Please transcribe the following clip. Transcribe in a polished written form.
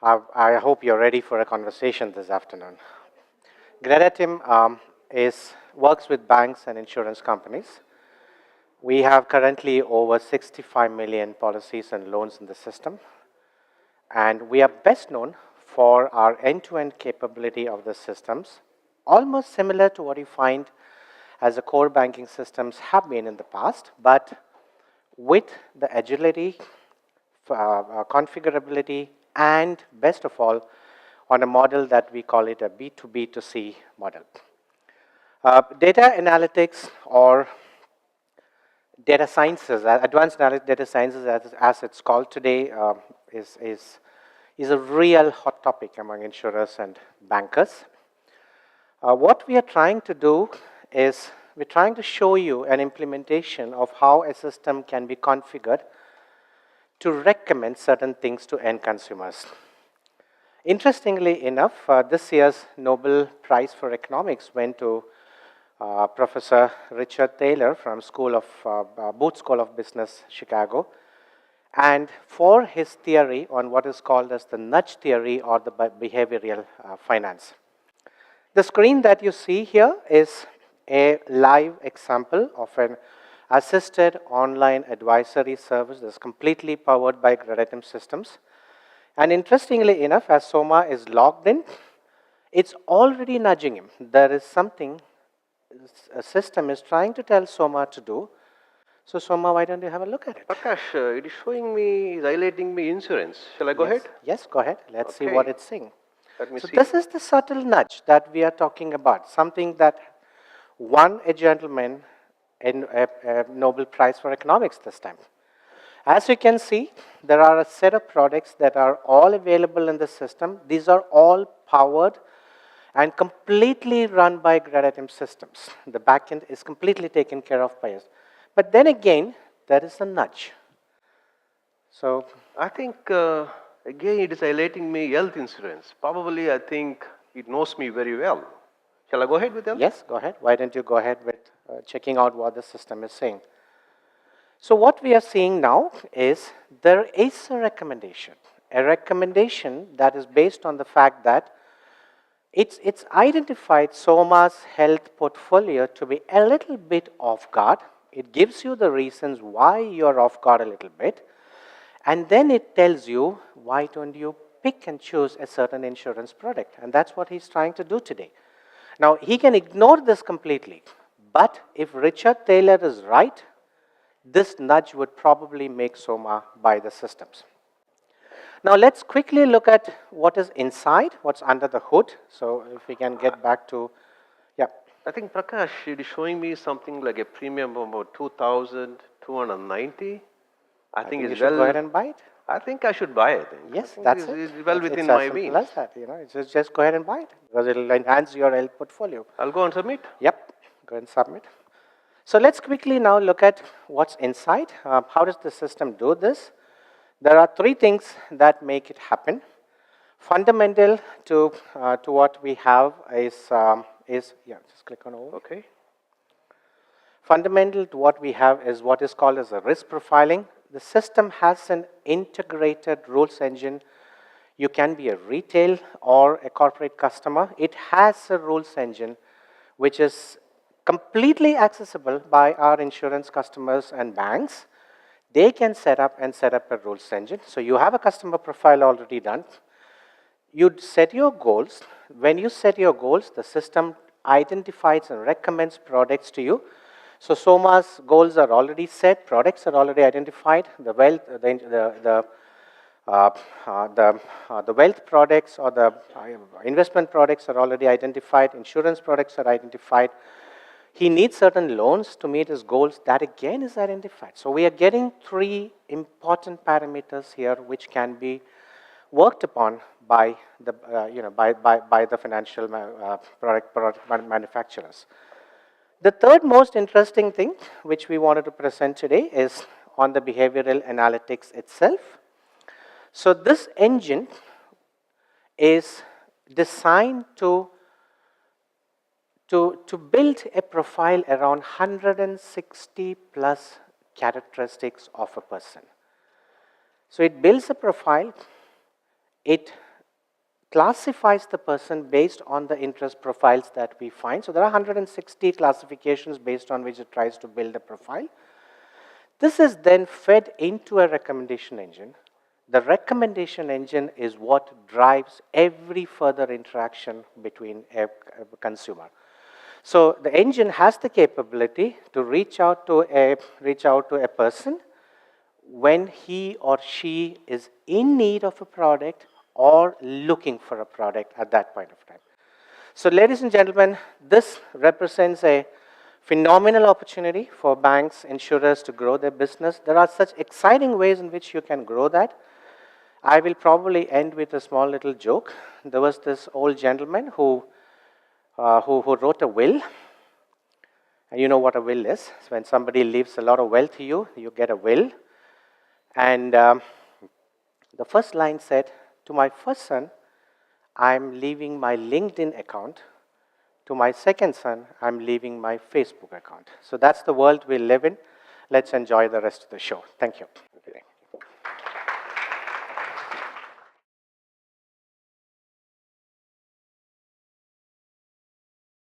I hope you're ready for a conversation this afternoon. Gradatim works with banks and insurance companies. We have currently over 65 million policies and loans in the system, and we are best known for our end-to-end capability of the systems, almost similar to what you find as the core banking systems have been in the past, but with the agility, configurability, and best of all, on a model that we call it a B2B2C model. Data analytics or data sciences, advanced data sciences as it's called today, is a real hot topic among insurers and bankers. What we are trying to do is we're trying to show you an implementation of how a system can be configured to recommend certain things to end consumers. Interestingly enough, this year's Nobel Prize for Economics went to Professor Richard Thaler from Booth School of Business, Chicago, and for his theory on what is called as the nudge theory or the behavioral finance. The screen that you see here is a live example of an assisted online advisory service that's completely powered by Gradatim systems. And interestingly enough, as Soma is logged in, it's already nudging him. There is something a system is trying to tell Soma to do. So Soma, why don't you have a look at it? Prakash, it is showing me, highlighting me insurance. Shall I go ahead? Yes, go ahead. Let's see what it's saying. Let me see. This is the subtle nudge that we are talking about, something that won a gentleman in a Nobel Prize for Economics this time. As you can see, there are a set of products that are all available in the system. These are all powered and completely run by Gradatim systems. The backend is completely taken care of by us. But then again, there is a nudge. So I think, again, it is highlighting me health insurance. Probably, I think it knows me very well. Shall I go ahead with that? Yes, go ahead. Why don't you go ahead with checking out what the system is saying. So what we are seeing now is there is a recommendation that is based on the fact that it's identified Soma's health portfolio to be a little bit off guard. It gives you the reasons why you're off guard a little bit, and then it tells you why don't you pick and choose a certain insurance product, and that's what he's trying to do today. Now, he can ignore this completely, but if Richard Thaler is right, this nudge would probably make Soma buy the systems. Now, let's quickly look at what is inside, what's under the hood. So, if we can get back to, yeah. I think, Prakash, it is showing me something like a premium of about 2,290. I think it's you should go ahead and buy it. I think I should buy it. Yes, that's it. It's well within my means. It's that, it's just go ahead and buy it because it will enhance your health portfolio. I'll go and submit. Yep, go and submit. So let's quickly now look at what's inside. How does the system do this? There are three things that make it happen. Fundamental to what we have is just click on over. Okay. Fundamental to what we have is what is called as a risk profiling. The system has an integrated rules engine. You can be a retail or a corporate customer. It has a rules engine which is completely accessible by our insurance customers and banks. They can set up a rules engine. So you have a customer profile already done. You set your goals. When you set your goals, the system identifies and recommends products to you. So Soma's goals are already set, products are already identified, the wealth, the wealth products or the investment products are already identified, insurance products are identified. He needs certain loans to meet his goals, that again is identified. So we are getting three important parameters here which can be worked upon by the, by the financial product manufacturers. The third most interesting thing which we wanted to present today is on the behavioral analytics itself. So this engine is designed to build a profile around 160 plus characteristics of a person. So it builds a profile, it classifies the person based on the interest profiles that we find. So there are 160 classifications based on which it tries to build a profile. This is then fed into a recommendation engine. The recommendation engine is what drives every further interaction between a consumer. So the engine has the capability to reach out to a person when he or she is in need of a product or looking for a product at that point of time. So ladies and gentlemen, this represents a phenomenal opportunity for banks, insurers to grow their business. There are such exciting ways in which you can grow that. I will probably end with a small little joke. There was this old gentleman who wrote a will. And you know what a will is. So when somebody leaves a lot of wealth to you, you get a will. And the first line said, to my first son, I'm leaving my LinkedIn account. To my second son, I'm leaving my Facebook account. So that's the world we live in. Let's enjoy the rest of the show. Thank you.